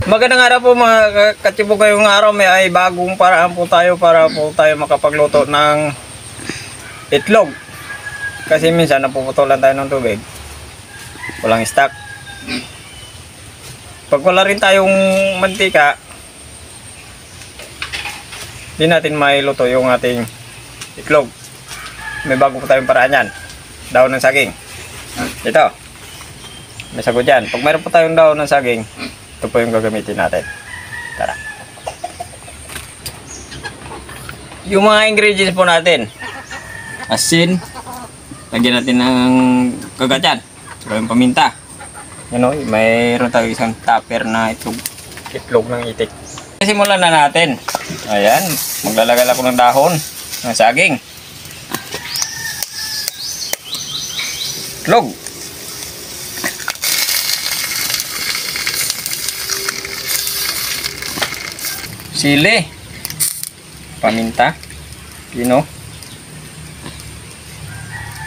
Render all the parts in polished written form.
Magandang araw po mga katibo, ngayong araw may ay bagong paraan po tayo para po tayo makapagluto ng itlog. Kasi minsan napuputulan tayo ng tubig, walang stock. Pag wala rin tayong mantika, di natin mailuto yung ating itlog. May bago po tayong paraan yan. Daon ng saging. Ito, may sagot yan. Pag mayroon po tayong daon ng saging, ito po yung gagamitin natin. Tara. Yung mga ingredients po natin. Asin. Lagyan natin ng kagatan. Saka yung paminta. Yan o, mayroon tayo isang tupper na itlog ng itik. Simulan na natin. Ayan, maglalagay ako ng dahon ng saging. Itlog. Sili, paminta, yun o,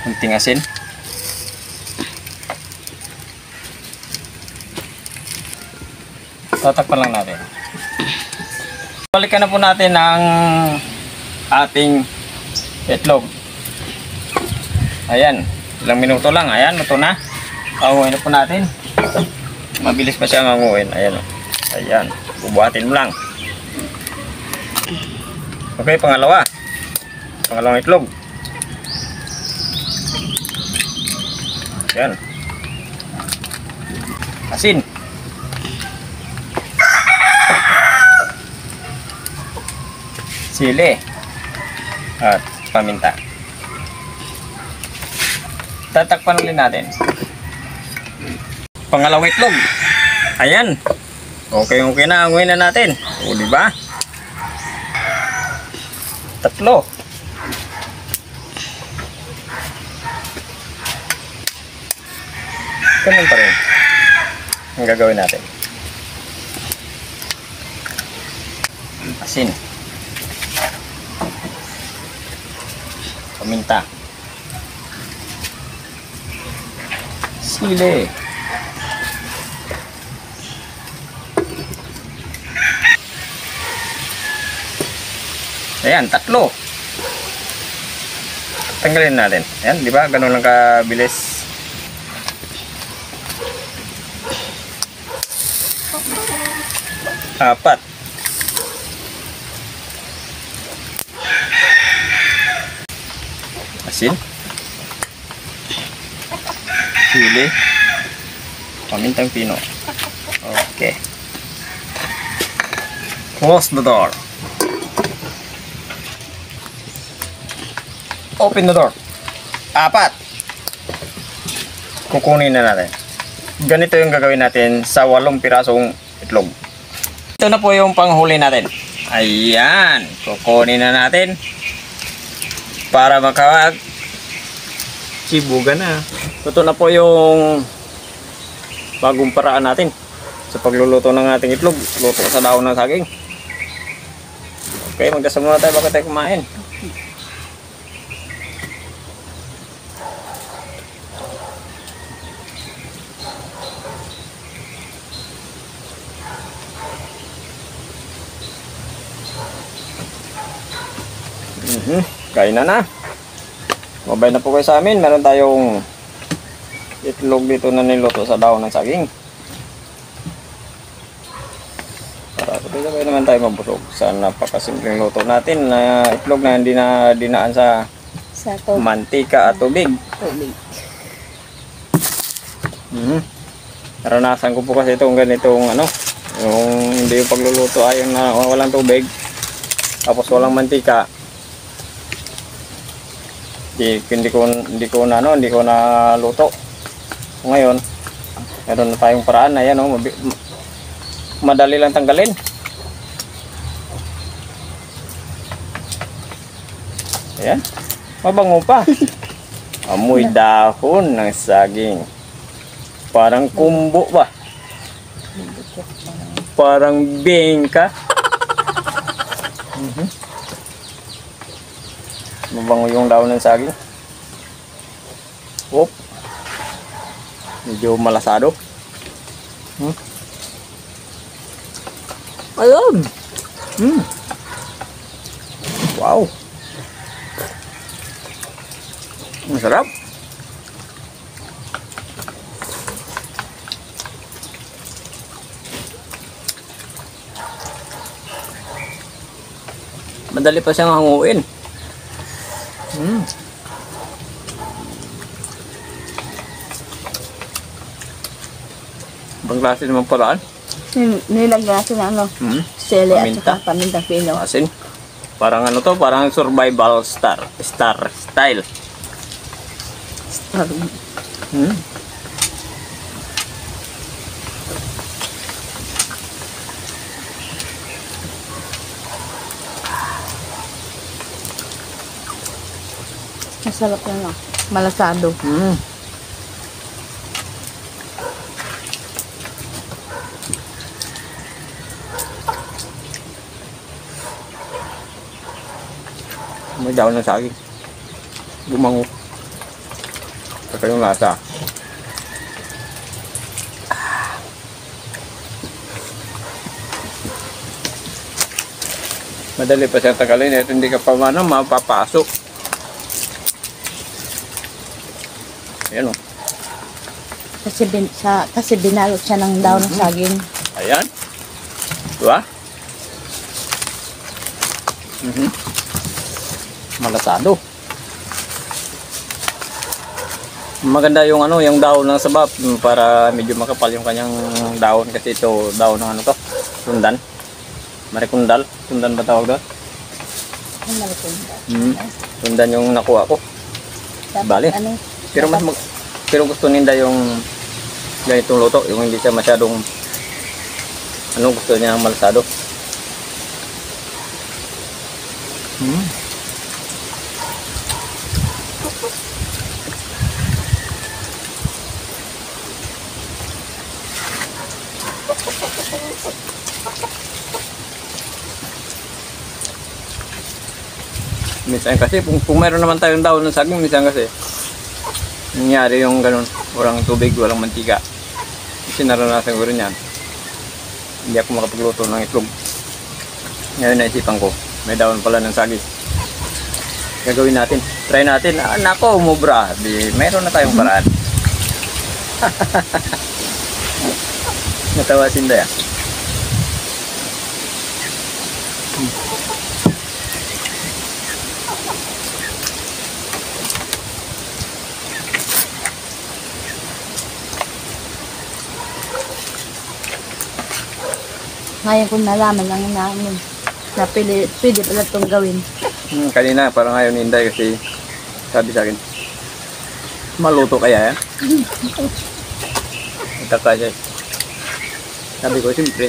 kunting asin, tatakpan lang natin. Balikan na po natin ang ating itlog. Ayan, ilang minuto lang, ayan, luto na. Panguhin na po natin. Mabilis pa siya manguhin. Ayan, ayan, bubuhatin mo lang. Okay, pangalawang itlog. Yan. Asin. Sili. At paminta. Tatakpan ulit natin. Pangalawang itlog. Ayan. Okay na, anguin na natin. O, diba? Tatlo. Ganun pa rin ang gagawin natin. Asin, paminta, sili, ayan, tatlo. Tanggalin natin. Ayan, di ba? Ganun lang kabilis. Apat. Asin. Sili. Pamintang pino. Okay. Close the door. Open the door. Apat. Kukunin na natin. Ganito yung gagawin natin sa 8 pirasong itlog. Ito na po yung panghuli natin. Ayan. Kukunin na natin. Para makawag. Sibugan na. Ito na po yung bagong paraan natin sa pagluluto ng ating itlog. Luto sa daon ng saging. Okay, magdasal muna tayo bago tayo kumain. Kain na. Mabay na po kayo sa amin. Meron tayong itlog dito na niluto sa daon ng saging. Para sabay naman tayo mabusog sa napakasimpleng luto natin na itlog na hindi na dinaan sa mantika at tubig. Naranasan ko po kasi itong ganitong yung hindi yung pagluluto ay yung walang tubig tapos walang mantika. Hindi ko na luto. Ngayon, meron na tayong paraan na yan, madali lang tanggalin. Ayan, mabango pa. Amoy dahon ng saging. Parang kumbo ba? Parang bingka. Mabango yung daon ng saging. Oop. Medyo malasado. Ayun. Wow. Masarap. Madali pa siyang hanguin. Ibang klase naman paraan. Nilagyan natin ng ano, sili at Paminta. saka pamintang pinaw. Asin. Parang ano to, parang survival star style. Masarap yan ah. Malasado. May daon ng saging. Bumango. Saka yung lasa. Madali pa siyang tagalin. Ito hindi ka pa mapapasok. Ayan o. Kasi binalot siya ng daon ng saging. Ayan. Diba? Malasado. Maganda yung ano, yung daon ng sabap para medyo makapal yung kanyang daon kasi ito daon ng ano to, tundan. Marikundal, tundan ba tawag doon? Ang malikunda. Tundan yung nakuha ko. Bali. Ano, Pero gusto ninda yung ganitong luto, yung hindi siya masyadong ano, gusto niya malasado. Minsan kasi, kung mayroon naman tayong daon ng saging, minsan kasi, nangyari yung ganun, walang tubig, walang mantika. Kasi naranasan ko rin yan. Hindi ako makapagluto ng itlog. Ngayon naisipan ko, may daon pala ng saging. Gagawin natin, try natin. Nako, umubra. Mayroon na tayong paraan. Natawa si Inday. ngayon kung nalaman lang namin na pwede pala itong gawin. Kanina, parang ayaw ni Inday kasi sabi sa akin, maluto kaya yan? Itaka siya. Sabi ko, siyempre,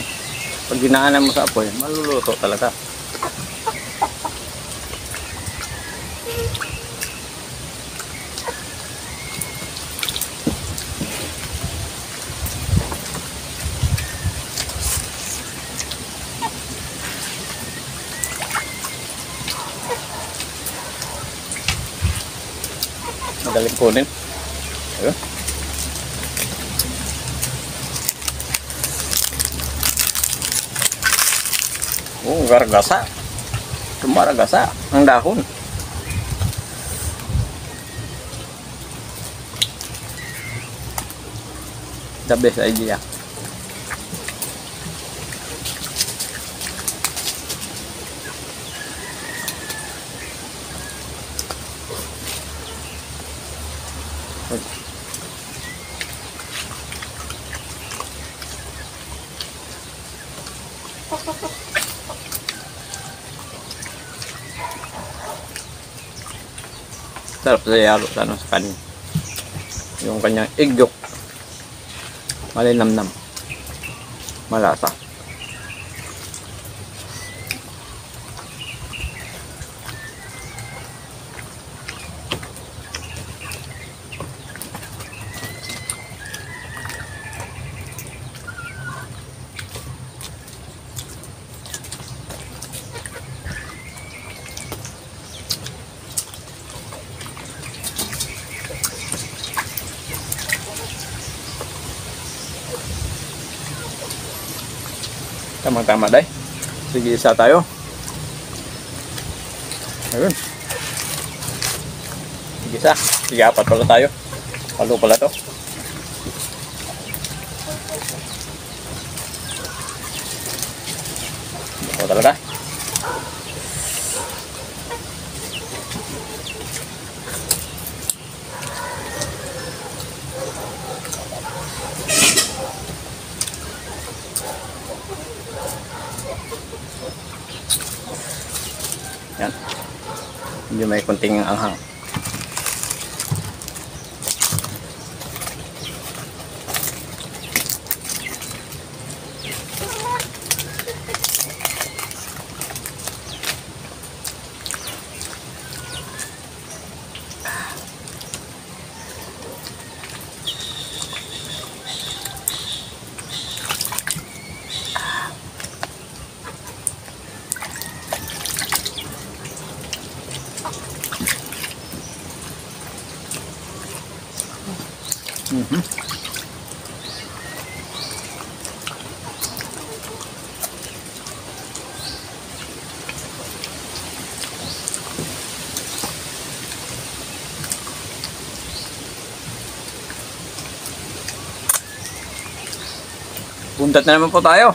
pag ginaanan mo sa apoy, maluluto talaga. Madaling kunin. Ayun. Oh, gargasa. Tumaragasa ang dahon. The best idea. Sarap sa yalo sa kanin. Yung kanyang egg yolk. Malinamnam. Malasa. Tamang-tama day. Sige, isa tayo. Ayun. Sige, isa. Sige, apat pala tayo. Halo pala to. Ito talaga. Yan. Medyo may konting anghang. Buntat na naman po tayo.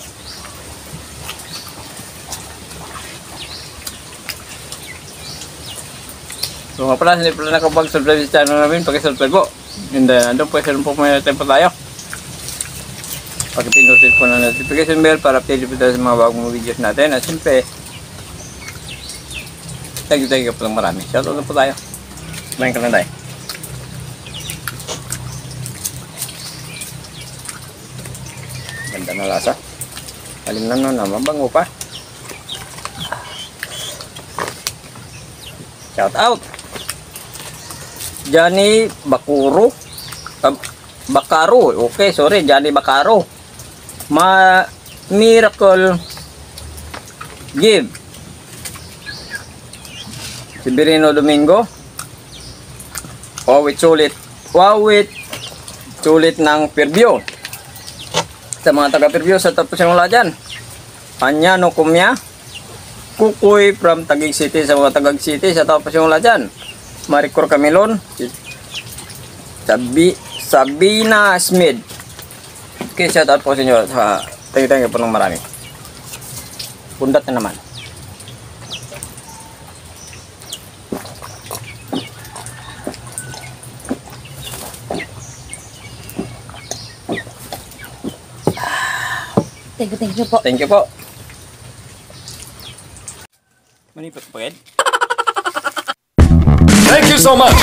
So nga pala, hindi pala nakapag-subscribe sa channel namin. Pag-subscribe po. And then, andun po, isa po may time po tayo. Pag-pinutin po na notification bell para update po tayo sa mga bagong videos natin. At siyempre, thank you po ng marami. Shoutout na po tayo. Kumain ka lang tayo. Ganda na lasa. Alim na nun, mabango pa. Shout out Johnny Bakuro. Bakaro. Okay, sorry, Johnny Bakaro. Miracle Give. Severino Domingo. Wawit sulit. Wawit sulit ng Perbio. Sa mga taga-Perbio, sa tapos yung wala dyan. Anyano Kumya. Kukoy from Taguig City, sa mga Taguig City, sa tapos yung wala dyan. Maricor Camilon. Sabina Smith. Okay, shout out po sa inyo. Thank you po ng marami. Bundat na naman. Thank you po. Thank you po. Manipot pa, Ed? Thank you so much.